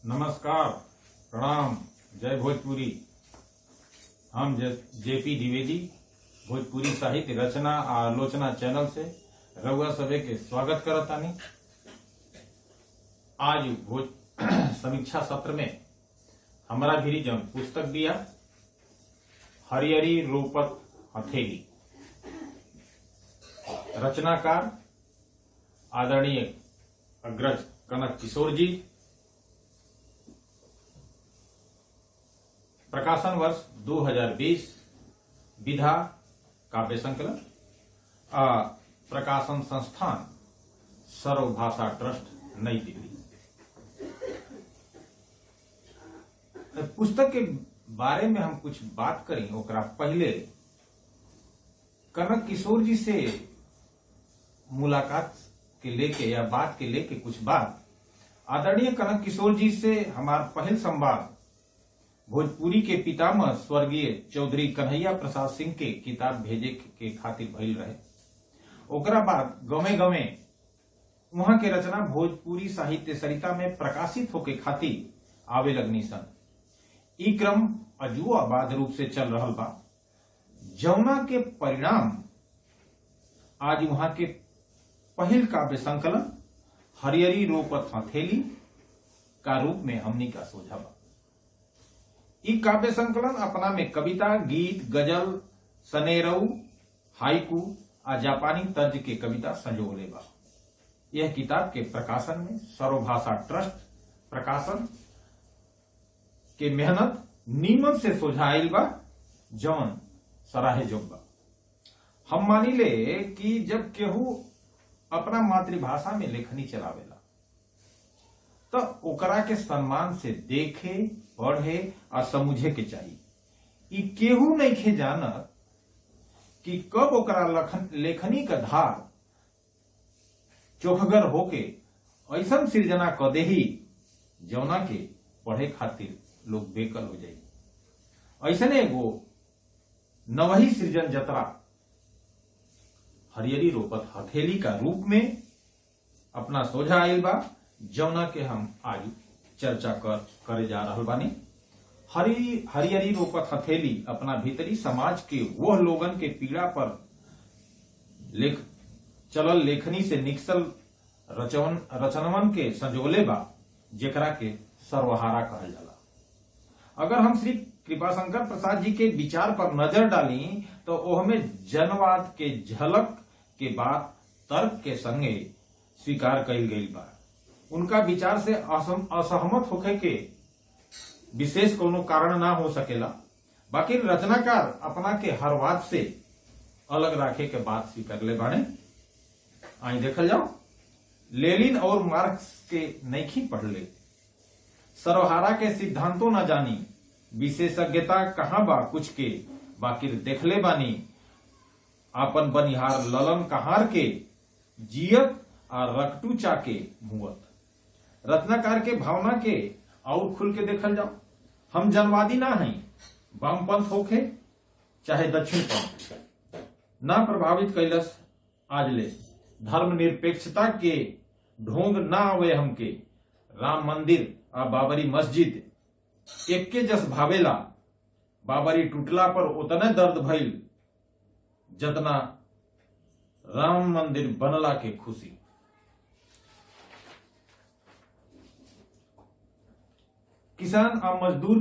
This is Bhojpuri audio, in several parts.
नमस्कार, प्रणाम, जय भोजपुरी। हम जेपी द्विवेदी भोजपुरी साहित्य रचना आलोचना चैनल से रउआ सभे के स्वागत करतानी। आज भोज समीक्षा सत्र में हमारा भी जन पुस्तक दिया हरियरी रोपत हथेली। रचनाकार आदरणीय अग्रज कनक किशोर जी। प्रकाशन वर्ष 2020। विधा काव्य संकलन। प्रकाशन संस्थान सर्वभाषा ट्रस्ट, नई दिल्ली। पुस्तक के बारे में हम कुछ बात करें ओकरा पहले कनक किशोर जी से मुलाकात के लेके या बात के लेके कुछ बात। आदरणीय कनक किशोर जी से हमारा पहल संवाद भोजपुरी के पितामह स्वर्गीय चौधरी कन्हैया प्रसाद सिंह के किताब भेजे के खातिर भइल रहे। ओकरा बाद गमे गमे वहां के रचना भोजपुरी साहित्य सरिता में प्रकाशित होके खातिर आवे लगनी सन। ई क्रम अजुओ आबाद रूप से चल रहल बा, जौना के परिणाम आज वहां के पहिल काव्य संकलन हरियरी रोपत हथेली का रूप में हमनी का सोझा बा। ई काव्य संकलन अपना में कविता, गीत, गजल, सनेरऊ, हाइकू आ जापानी तर्ज के कविता संजोले बा। यह किताब के प्रकाशन में सर्वभाषा ट्रस्ट प्रकाशन के मेहनत नीमन से सोझाइल बा, जौन सराहे जोग बा। हम मानी ले कि जब केहू अपना मातृभाषा में लेखनी चलावेला तो ओकरा के सम्मान से देखे, पढ़े और समझे के चाहिए। ई केहू नहीं खे जानत कि कब ओकरा लेखनी का धार चोखगर होके ऐसा सृजना क देही जौना के पढ़े खातिर लोग बेकल हो जाये। ऐसने एगो नवही सृजन जतरा हरियरी रोपत हथेली का रूप में अपना सोझा आयल बा, जौना के हम आज चर्चा करे जा रहल बानी। हरियरी रोपत हथेली अपना भीतरी समाज के वह लोगन के पीड़ा पर चलल लेखनी से निकसल रचनवन के संजोले बा, जेकरा के सर्वहारा कहल जाला। अगर हम श्री कृपाशंकर प्रसाद जी के विचार पर नजर डाली तो ओहमे जनवाद के झलक के बात तर्क के संगे स्वीकार कईल गई बा। उनका विचार से असहमत होके के विशेष कोनो कारण ना हो सकेला, बाकी रचनाकार अपना के हर बात से अलग राखे के बात स्वीकार ले बाने। आई देखल जाओ, लेनिन और मार्क्स के नैखी पढ़ले, सर्वहारा के सिद्धांतों न जानी, विशेषज्ञता कहाँ बा कुछ के, बाकी देखले बानी आपन बनिहार ललन कहार के जियत और रकटू चाके मुवत। रत्नाकार के भावना के और खुल के देखल जाओ। हम जनवादी ना हई, वामपंथ होखे चाहे दक्षिण पंथ ना प्रभावित कैलस आज ले। धर्मनिरपेक्षता के ढोंग ना आवे हमके। राम मंदिर आ बाबरी मस्जिद एक के जस भावेला, बाबरी टूटला पर उतने दर्द भइल जतना राम मंदिर बनला के खुशी। किसान और मजदूर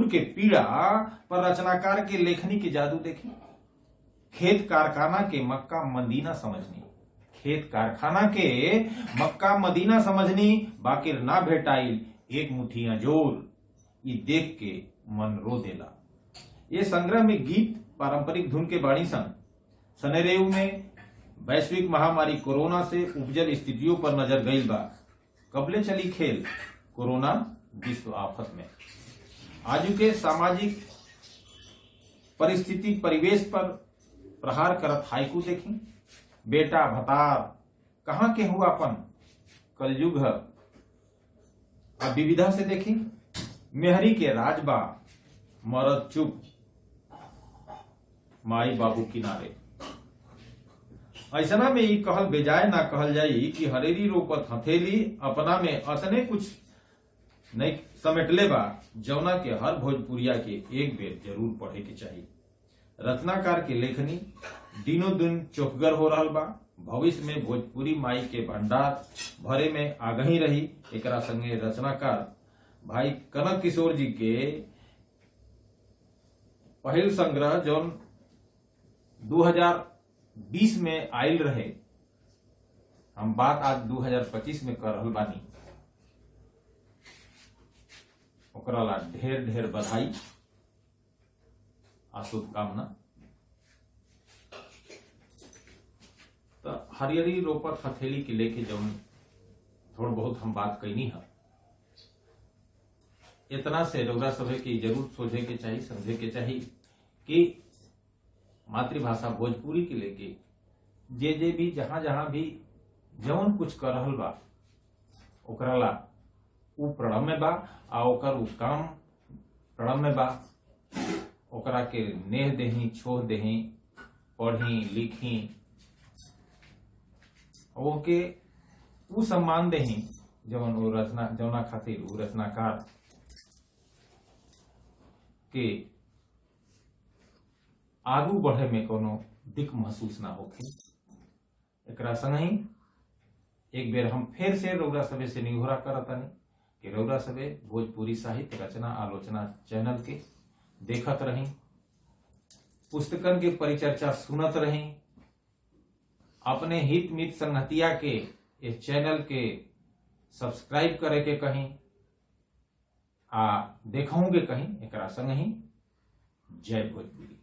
के पीड़ा पर रचनाकार के लेखनी की जादू देखी। खेत कारखाना के मक्का मदीना समझनी, खेत कारखाना के मक्का मदीना समझनी, बाकिर ना भेटाइल एक मुठिया जोर, ये देख के मन रो देला। ये संग्रह में गीत पारंपरिक धुन के बाणी सन। सनेरेऊ में वैश्विक महामारी कोरोना से उपजल स्थितियों पर नजर गईल बा। कबले चली खेल कोरोना विश्व आफत में। आजू के सामाजिक परिस्थिति परिवेश पर प्रहार करत हाइकू देखी। बेटा भतार कहाँ के हुआ अपन कलयुग है। अब विविधा से देखी। मेहरी के राजबा मरद चुप, माई बाबू किनारे। ऐसना में ई कहल बेजाय ना कहल जाई कि हरेरी रोपत हथेली अपना में अतने कुछ नहीं समेटले बा जौना के हर भोजपुरिया के एक बेर जरूर पढ़े के चाहिए। रत्नाकार के लेखनी दिनों दिन चौकगर हो रहा बा। भविष्य में भोजपुरी माई के भंडार भरे में आगही रही। एकरा संगे रचनाकार भाई कनक किशोर जी के पहल संग्रह जौन 2020 में आयल रहे, हम बात आज 2025 में कर रहल बानी, ओकरा ला ढेर ढेर बधाई आ शुभकामना। तो हरियरी रोपत हथेली के लेके जौन थोड़ा बहुत हम बात कैनी है, इतना से रउरा सभे की जरूर सोचे के चाहिए, समझे के चाहिए कि मातृभाषा भोजपुरी के लेके जे भी जहां जहां भी जौन कुछ कर रहल बा ओकरा ला उ प्रणम में बा आ ओकर उ काम प्रणम में बा। ओकरा के नेह देही, छोह देही, पढ़ी लिखी, ओके उ सम्मान देही जवन वो रचना जौना खातिर उ रचनाकार के आगू बढ़े में कोनो दिक महसूस ना होखे। एकरा संगही एक बेर हम फिर से रउरा सभे से निहोरा करतानी कि रउरा सभे भोजपुरी साहित्य रचना आलोचना चैनल के देखत रही, पुस्तकन के परिचर्चा सुनत रही, अपने हित मित संगतिया के इस चैनल के सब्सक्राइब करे के कहीं आ देखोगे कहीं। एकरा संगही जय भोजपुरी।